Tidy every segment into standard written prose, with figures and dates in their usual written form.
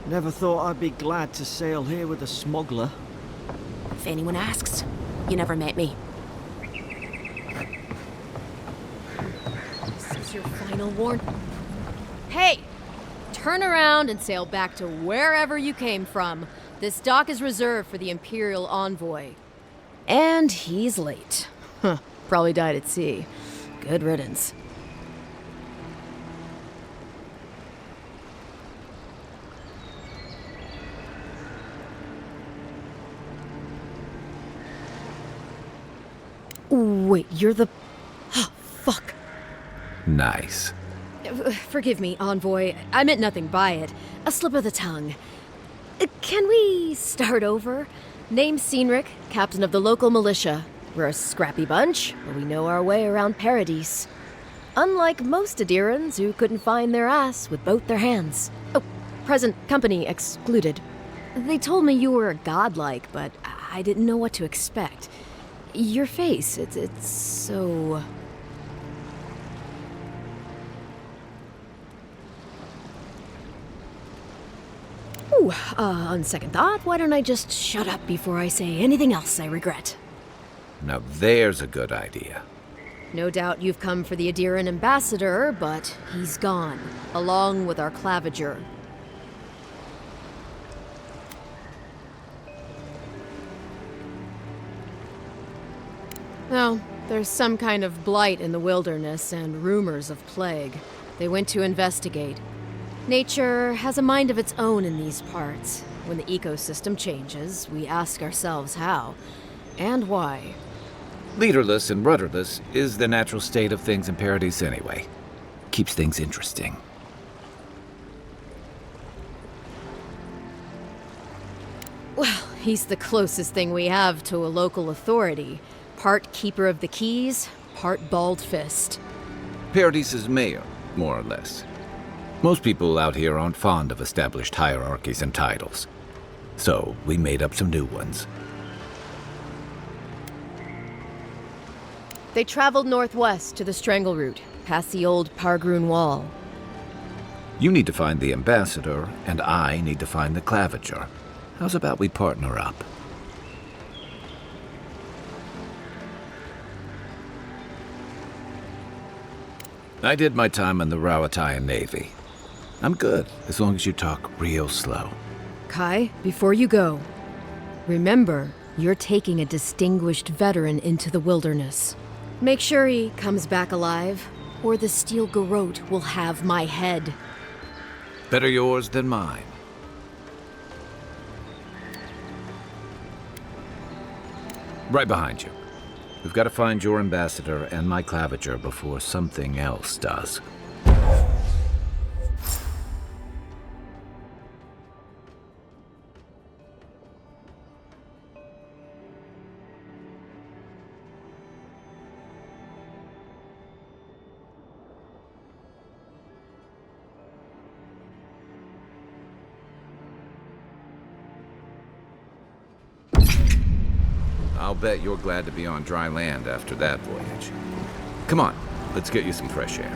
Never thought I'd be glad to sail here with a smuggler. If anyone asks, you never met me. This is your final warning. Hey! Turn around and sail back to wherever you came from. This dock is reserved for the Imperial Envoy. And he's late. Huh. Probably died at sea. Good riddance. Wait, you're the... Oh, fuck. Nice. Forgive me, Envoy. I meant nothing by it. A slip of the tongue. Can we start over? Name's Cynric, captain of the local militia. We're a scrappy bunch, but we know our way around Paradise. Unlike most Adirans who couldn't find their ass with both their hands. Oh, present company excluded. They told me you were godlike, but I didn't know what to expect. Your face, it's so... Ooh, on second thought, why don't I just shut up before I say anything else I regret? Now there's a good idea. No doubt you've come for the Adiran ambassador, but he's gone, along with our claviger. No, there's some kind of blight in the wilderness and rumors of plague. They went to investigate. Nature has a mind of its own in these parts. When the ecosystem changes, we ask ourselves how and why. Leaderless and rudderless is the natural state of things in Paradise anyway. Keeps things interesting. Well, he's the closest thing we have to a local authority. Part keeper of the keys, part bald fist. Paradise's mayor, more or less. Most people out here aren't fond of established hierarchies and titles. So we made up some new ones. They traveled northwest to the Strangle Route, past the old Pargroon Wall. You need to find the ambassador, and I need to find the claviger. How's about we partner up? I did my time in the Rawatayan Navy. I'm good, as long as you talk real slow. Kai, before you go, remember, you're taking a distinguished veteran into the wilderness. Make sure he comes back alive, or the Steel Garrote will have my head. Better yours than mine. Right behind you. We've got to find your ambassador and my claviger before something else does. I'll bet you're glad to be on dry land after that voyage. Come on, let's get you some fresh air.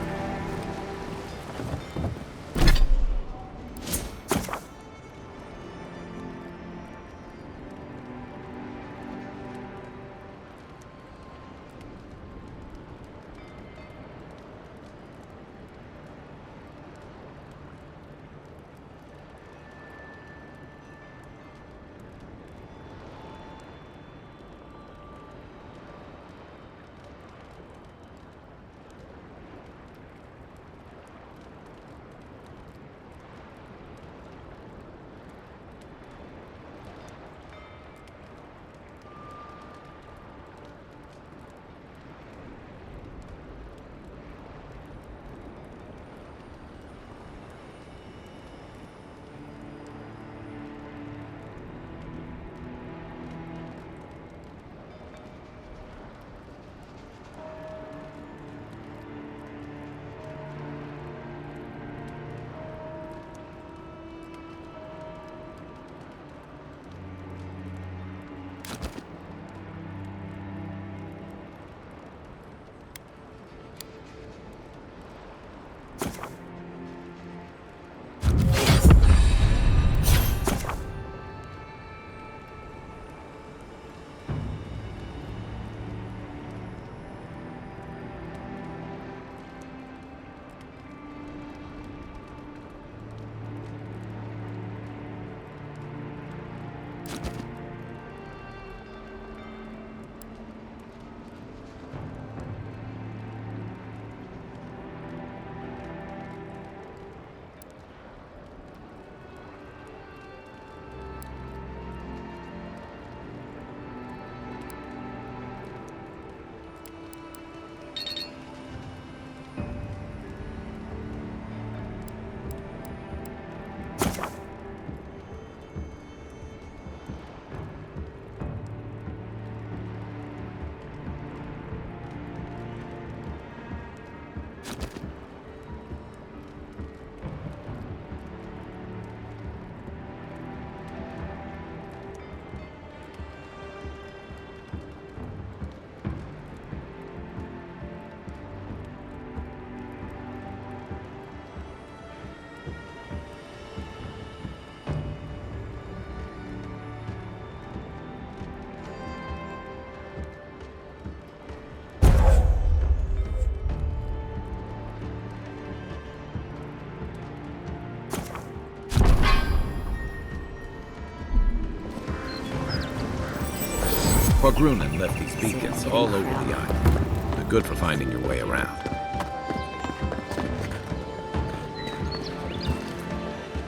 Grunin left these beacons all over the island. They're good for finding your way around.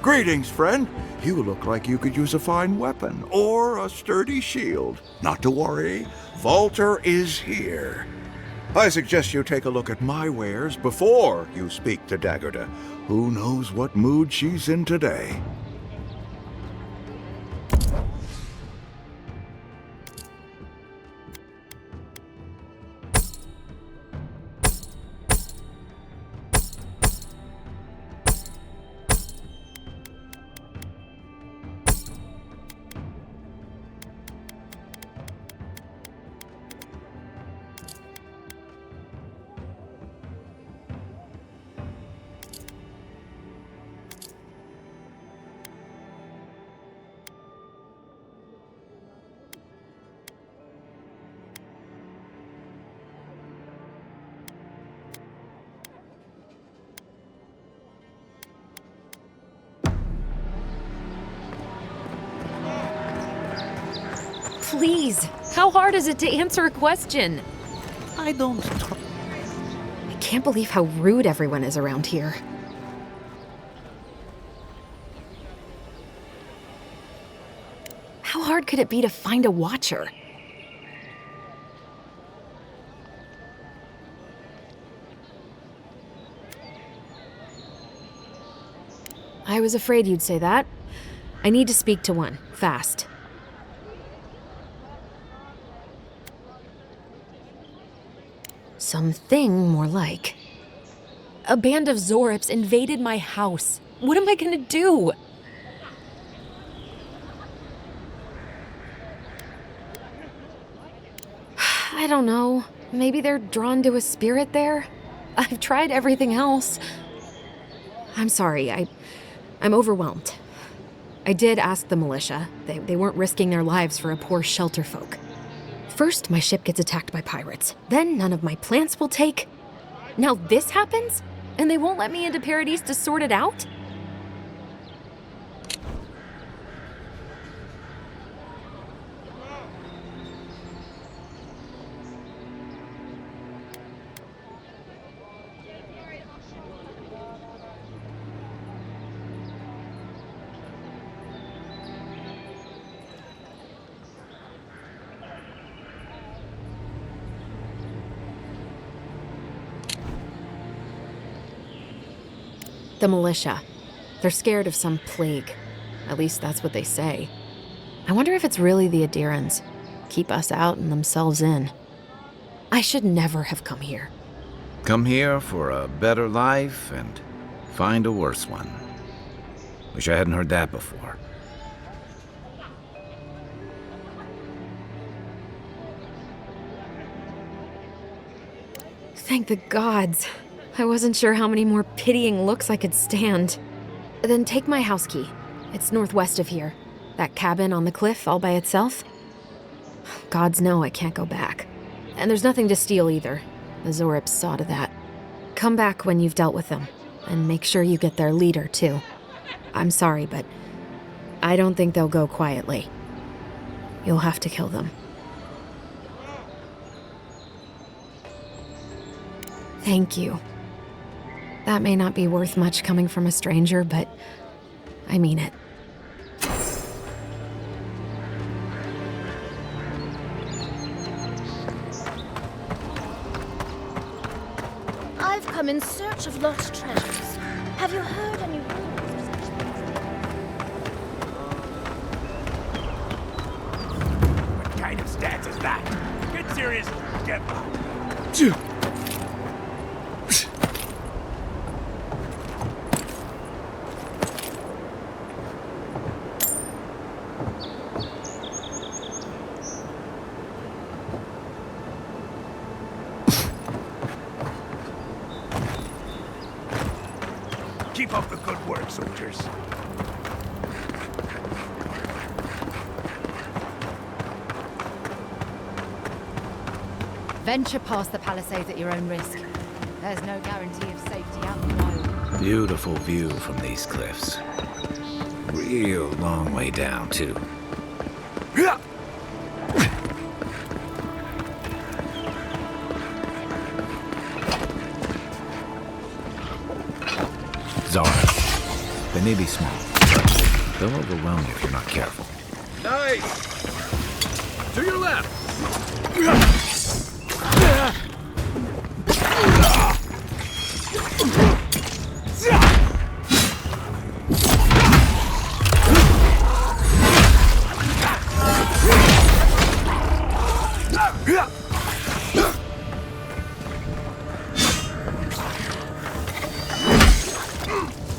Greetings, friend. You look like you could use a fine weapon or a sturdy shield. Not to worry, Walter is here. I suggest you take a look at my wares before you speak to Daggerda. Who knows what mood she's in today? Please, how hard is it to answer a question? I don't... I can't believe how rude everyone is around here. How hard could it be to find a watcher? I was afraid you'd say that. I need to speak to one, fast. Something more like. A band of Zorips invaded my house. What am I gonna do? I don't know. Maybe they're drawn to a spirit there? I've tried everything else. I'm sorry, I'm overwhelmed. I did ask the militia. They weren't risking their lives for a poor shelter folk. First, my ship gets attacked by pirates. Then none of my plants will take. Now this happens? And they won't let me into Paradise to sort it out? The militia. They're scared of some plague. At least that's what they say. I wonder if it's really the Adirans. Keep us out and themselves in. I should never have come here. Come here for a better life and find a worse one. Wish I hadn't heard that before. Thank the gods. I wasn't sure how many more pitying looks I could stand. Then take my house key. It's northwest of here. That cabin on the cliff all by itself. Gods know I can't go back. And there's nothing to steal either. The Zorips saw to that. Come back when you've dealt with them. And make sure you get their leader, too. I'm sorry, but I don't think they'll go quietly. You'll have to kill them. Thank you. That may not be worth much coming from a stranger, but I mean it. I've come in search of lost treasures. Have you heard any rumors of such things? What kind of stance is that? Get serious, get Keep up the good work, soldiers. Venture past the palisades at your own risk. There's no guarantee of safety out in the wild. Beautiful view from these cliffs. Real long way down, too. Zara. They may be small, but they'll overwhelm you if you're not careful. Nice! To your left!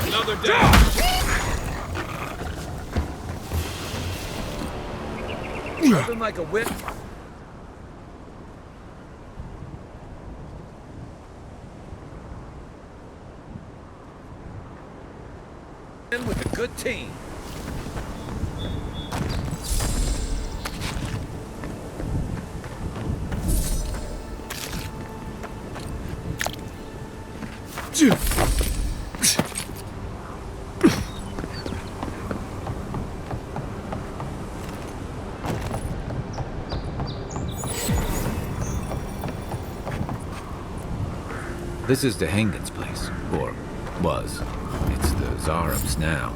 Another down! Something like a whip. In with a good team. This is DeHangen's place, or was. It's the Zarab's now.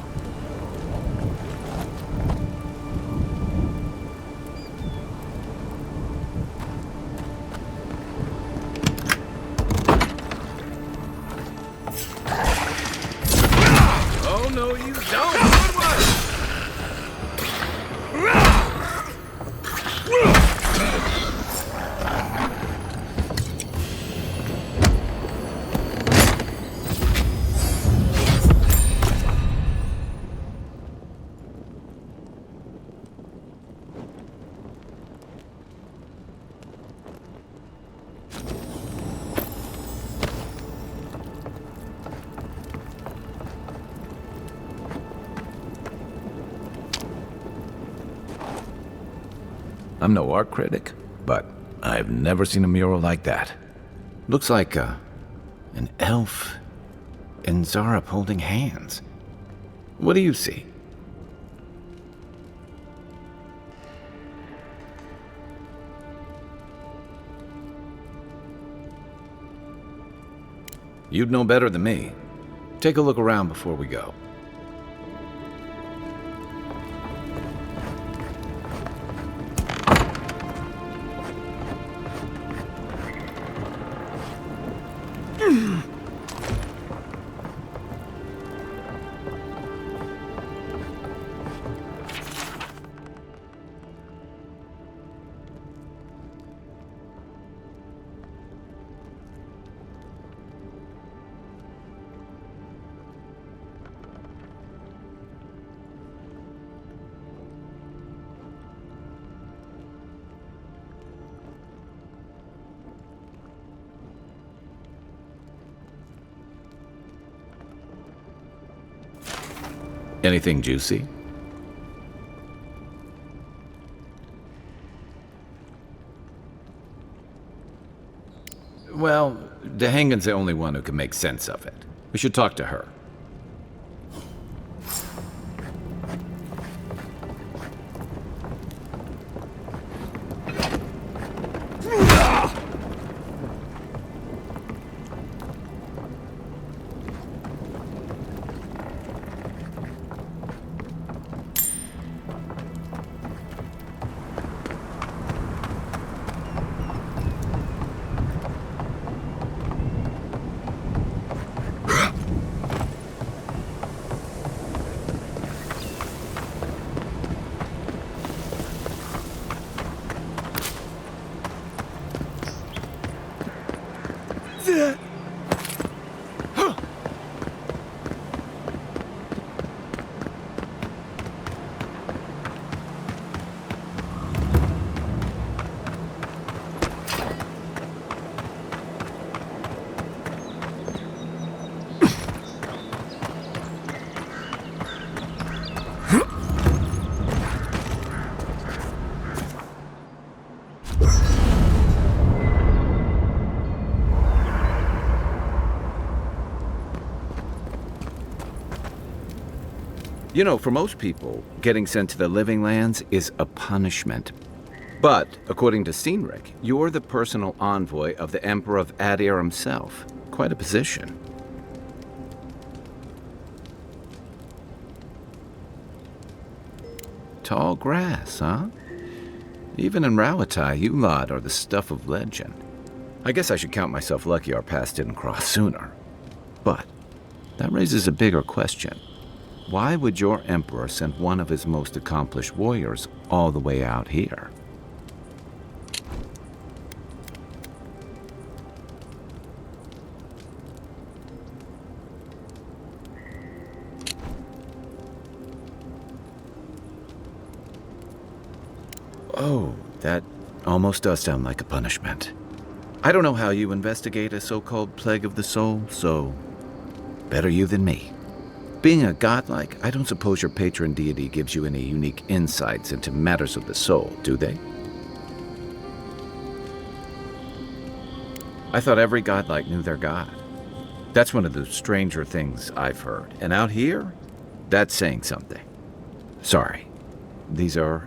Oh, no, you don't! Good one! I'm no art critic, but I've never seen a mural like that. Looks like an elf and Zarab holding hands. What do you see? You'd know better than me. Take a look around before we go. Anything juicy? Well, DeHangen's the only one who can make sense of it. We should talk to her. You know, for most people, getting sent to the Living Lands is a punishment. But, according to Cynric, you're the personal envoy of the Emperor of Adir himself. Quite a position. Tall grass, huh? Even in Rawatai, you lot are the stuff of legend. I guess I should count myself lucky our paths didn't cross sooner. But that raises a bigger question. Why would your emperor send one of his most accomplished warriors all the way out here? Oh, that almost does sound like a punishment. I don't know how you investigate a so-called plague of the soul, so better you than me. Being a godlike, I don't suppose your patron deity gives you any unique insights into matters of the soul, do they? I thought every godlike knew their god. That's one of the stranger things I've heard. And out here, that's saying something. Sorry, these are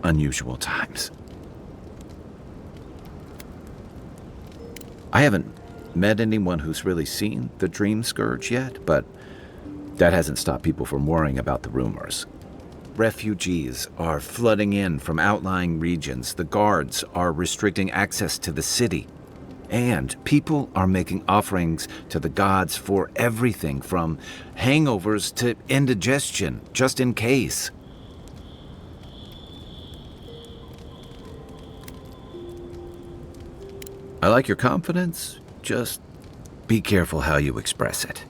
unusual times. I haven't met anyone who's really seen the Dream Scourge yet, but that hasn't stopped people from worrying about the rumors. Refugees are flooding in from outlying regions. The guards are restricting access to the city. And people are making offerings to the gods for everything from hangovers to indigestion, just in case. I like your confidence, just be careful how you express it.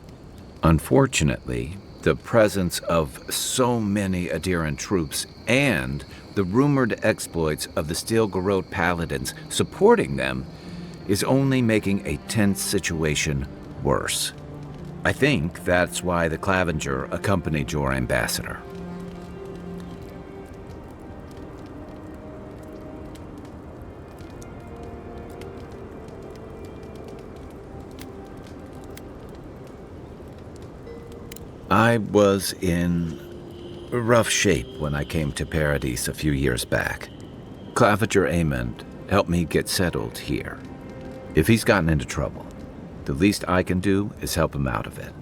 Unfortunately, the presence of so many Adiran troops and the rumored exploits of the Steel Garrote paladins supporting them is only making a tense situation worse. I think that's why the Clavenger accompanied your ambassador. I was in rough shape when I came to Paradise a few years back. Clavenger Amond helped me get settled here. If he's gotten into trouble, the least I can do is help him out of it.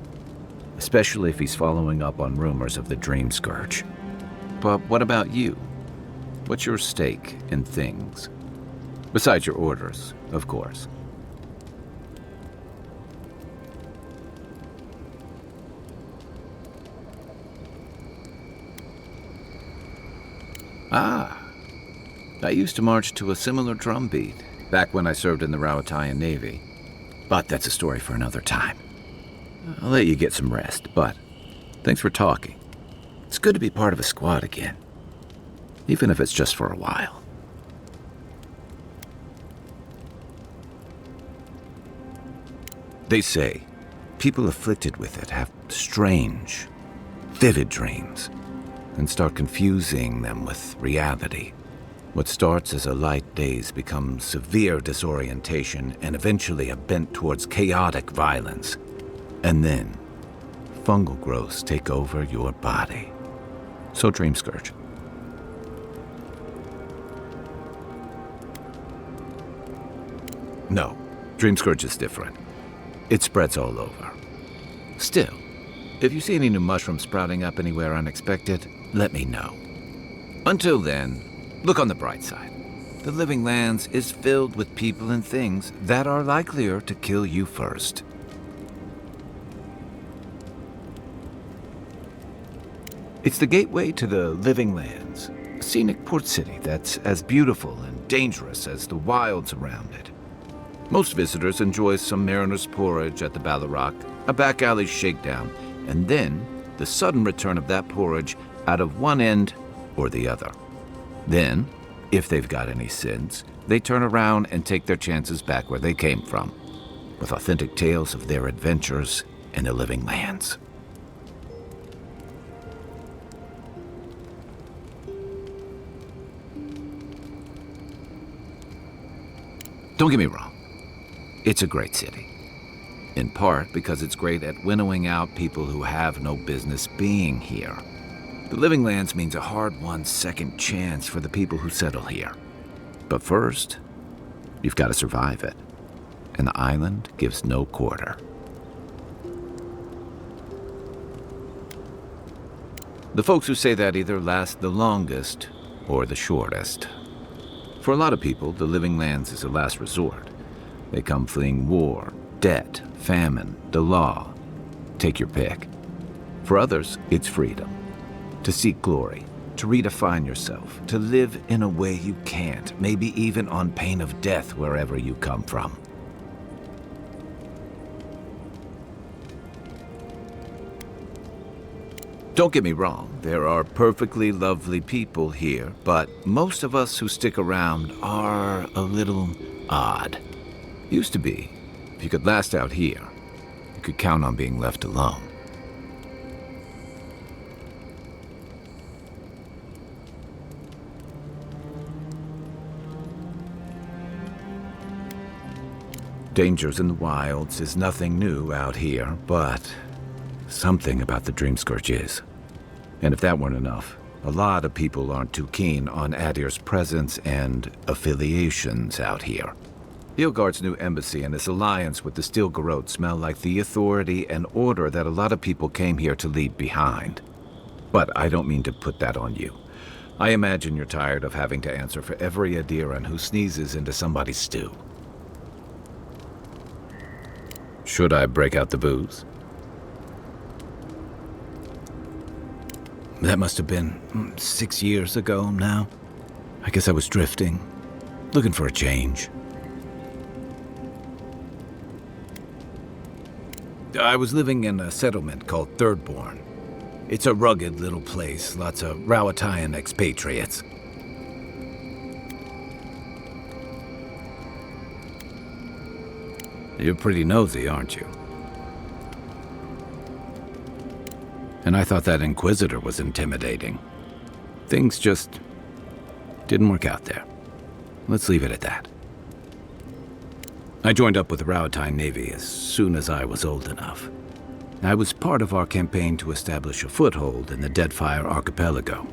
Especially if he's following up on rumors of the Dream Scourge. But what about you? What's your stake in things? Besides your orders, of course. I used to march to a similar drumbeat back when I served in the Rawatayan Navy. But that's a story for another time. I'll let you get some rest, but thanks for talking. It's good to be part of a squad again, even if it's just for a while. They say people afflicted with it have strange, vivid dreams and start confusing them with reality. What starts as a light daze becomes severe disorientation and eventually a bent towards chaotic violence. And then, fungal growths take over your body. So Dream Scourge. No, Dream Scourge is different. It spreads all over. Still, if you see any new mushrooms sprouting up anywhere unexpected, let me know. Until then, look on the bright side. The Living Lands is filled with people and things that are likelier to kill you first. It's the gateway to the Living Lands, a scenic port city that's as beautiful and dangerous as the wilds around it. Most visitors enjoy some mariner's porridge at the Ballarrock, a back alley shakedown, and then the sudden return of that porridge out of one end or the other. Then, if they've got any sense, they turn around and take their chances back where they came from, with authentic tales of their adventures in the Living Lands. Don't get me wrong, it's a great city. In part because it's great at winnowing out people who have no business being here. The Living Lands means a hard-won second chance for the people who settle here. But first, you've got to survive it. And the island gives no quarter. The folks who say that either last the longest or the shortest. For a lot of people, the Living Lands is a last resort. They come fleeing war, debt, famine, the law. Take your pick. For others, it's freedom. To seek glory, to redefine yourself, to live in a way you can't, maybe even on pain of death wherever you come from. Don't get me wrong, there are perfectly lovely people here, but most of us who stick around are a little odd. Used to be. If you could last out here, you could count on being left alone. Dangers in the wilds is nothing new out here, but something about the Dreamscourge is. And if that weren't enough, a lot of people aren't too keen on Adir's presence and affiliations out here. Ilgard's new embassy and his alliance with the Steel Garrote smell like the authority and order that a lot of people came here to leave behind. But I don't mean to put that on you. I imagine you're tired of having to answer for every Adiran who sneezes into somebody's stew. Should I break out the booze? That must have been 6 years ago now. I guess I was drifting, looking for a change. I was living in a settlement called Thirdborn. It's a rugged little place, lots of Rowatayan expatriates. You're pretty nosy, aren't you? And I thought that Inquisitor was intimidating. Things just didn't work out there. Let's leave it at that. I joined up with the Rowatayan Navy as soon as I was old enough. I was part of our campaign to establish a foothold in the Deadfire Archipelago.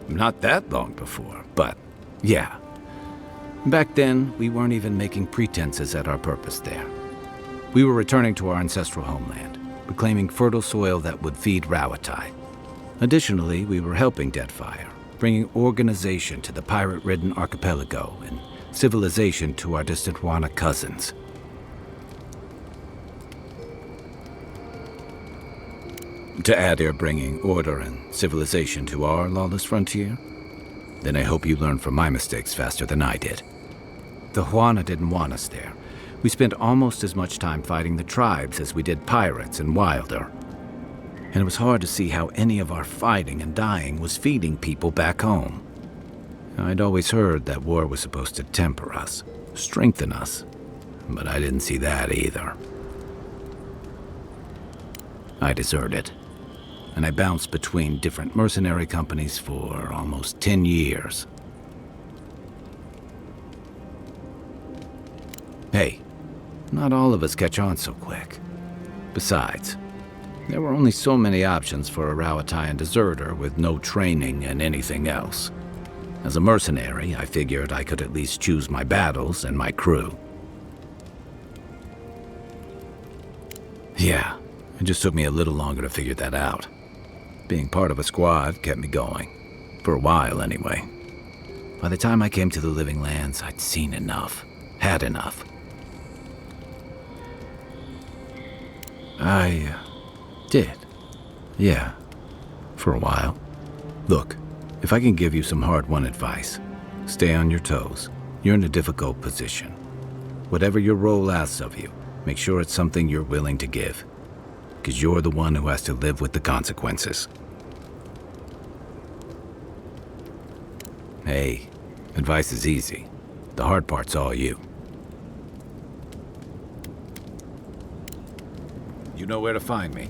Not that long before, but yeah. Back then, we weren't even making pretenses at our purpose there. We were returning to our ancestral homeland, reclaiming fertile soil that would feed Rawatai. Additionally, we were helping Deadfire, bringing organization to the pirate-ridden archipelago and civilization to our distant Wana cousins. To Adir bringing order and civilization to our lawless frontier? Then I hope you learn from my mistakes faster than I did. The Huana didn't want us there. We spent almost as much time fighting the tribes as we did pirates and Wilder. And it was hard to see how any of our fighting and dying was feeding people back home. I'd always heard that war was supposed to temper us, strengthen us, but I didn't see that either. I deserted, and I bounced between different mercenary companies for almost 10 years. Hey, not all of us catch on so quick. Besides, there were only so many options for a Rowatayan deserter with no training and anything else. As a mercenary, I figured I could at least choose my battles and my crew. Yeah, it just took me a little longer to figure that out. Being part of a squad kept me going. For a while, anyway. By the time I came to the Living Lands, I'd seen enough. Had enough. I did. Yeah. For a while. Look, if I can give you some hard-won advice, stay on your toes. You're in a difficult position. Whatever your role asks of you, make sure it's something you're willing to give. Because you're the one who has to live with the consequences. Hey, advice is easy. The hard part's all you. You know where to find me.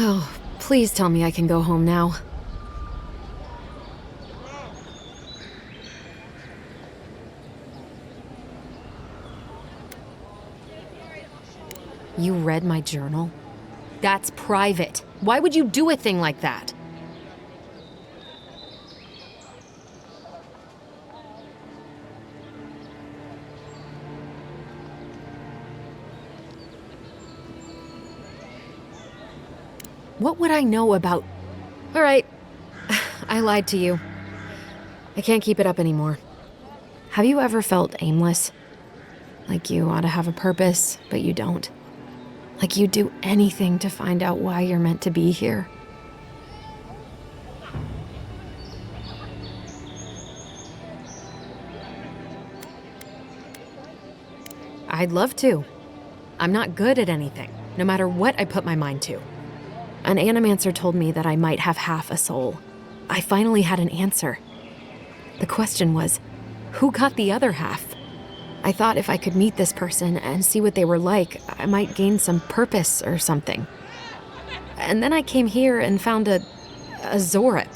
Oh, please tell me I can go home now. You read my journal? That's private. Why would you do a thing like that? What would I know about... All right, I lied to you. I can't keep it up anymore. Have you ever felt aimless? Like you ought to have a purpose, but you don't? Like you'd do anything to find out why you're meant to be here? I'd love to. I'm not good at anything, no matter what I put my mind to. An animancer told me that I might have half a soul. I finally had an answer. The question was, who got the other half? I thought if I could meet this person and see what they were like, I might gain some purpose or something. And then I came here and found a Zorip.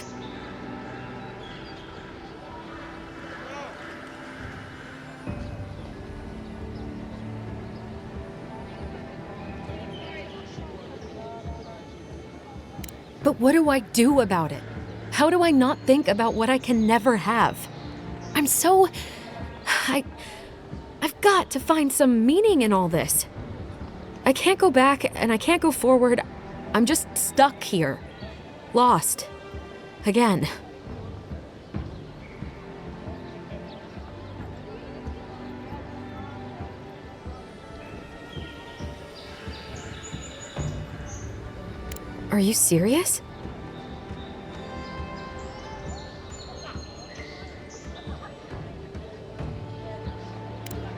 But what do I do about it? How do I not think about what I can never have? I'm so... I've got to find some meaning in all this. I can't go back and I can't go forward. I'm just stuck here. Lost. Again. Are you serious?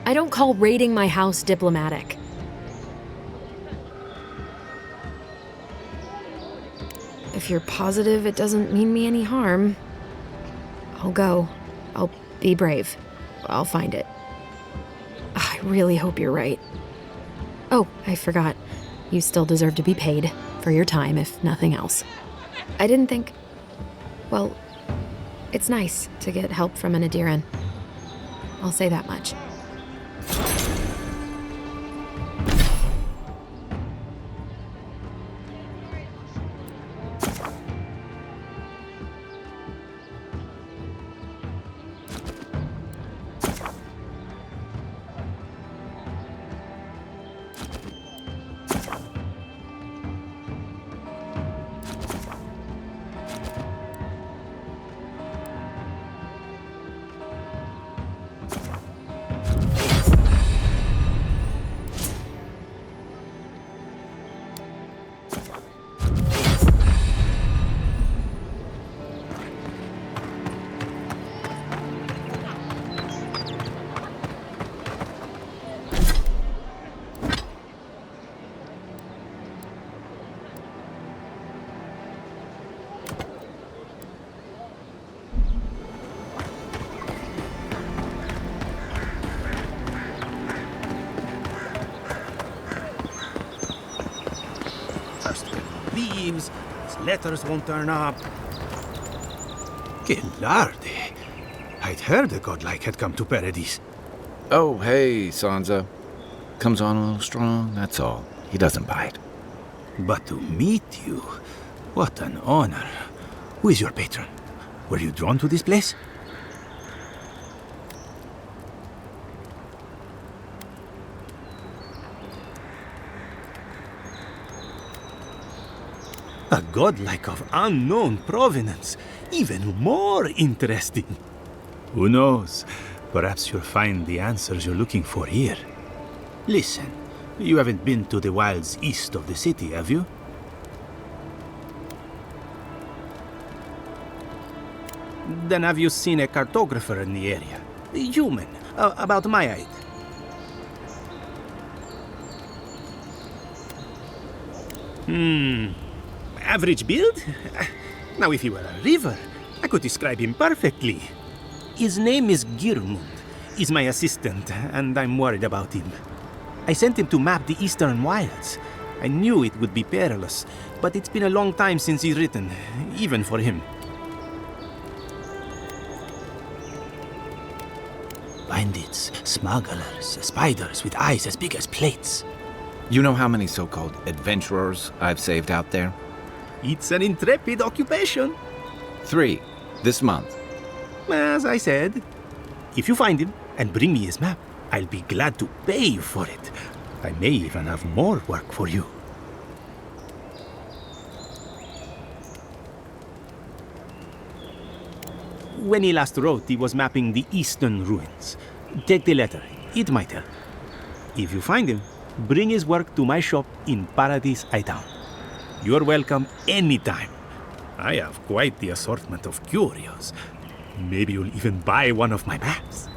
I don't call raiding my house diplomatic. If you're positive it doesn't mean me any harm, I'll go. I'll be brave. I'll find it. I really hope you're right. Oh, I forgot. You still deserve to be paid for your time, if nothing else. I didn't think... Well, it's nice to get help from an Adiran. I'll say that much. Leaves, his letters won't turn up. Que larde. I'd heard a godlike had come to Paradise. Oh, hey, Sansa. Comes on a little strong, that's all. He doesn't bite. But to meet you, what an honor. Who is your patron? Were you drawn to this place? A godlike of unknown provenance. Even more interesting. Who knows? Perhaps you'll find the answers you're looking for here. Listen, you haven't been to the wilds east of the city, have you? Then have you seen a cartographer in the area? A human, about my height. Average build? Now, if he were a river, I could describe him perfectly. His name is Girmund. He's my assistant, and I'm worried about him. I sent him to map the eastern wilds. I knew it would be perilous, but it's been a long time since he's written, even for him. Bandits, smugglers, spiders with eyes as big as plates. You know how many so-called adventurers I've saved out there? It's an intrepid occupation. 3, this month. As I said, if you find him and bring me his map, I'll be glad to pay you for it. I may even have more work for you. When he last wrote, he was mapping the eastern ruins. Take the letter. It might help. If you find him, bring his work to my shop in Paradise Town. You're welcome anytime. I have quite the assortment of curios. Maybe you'll even buy one of my maps.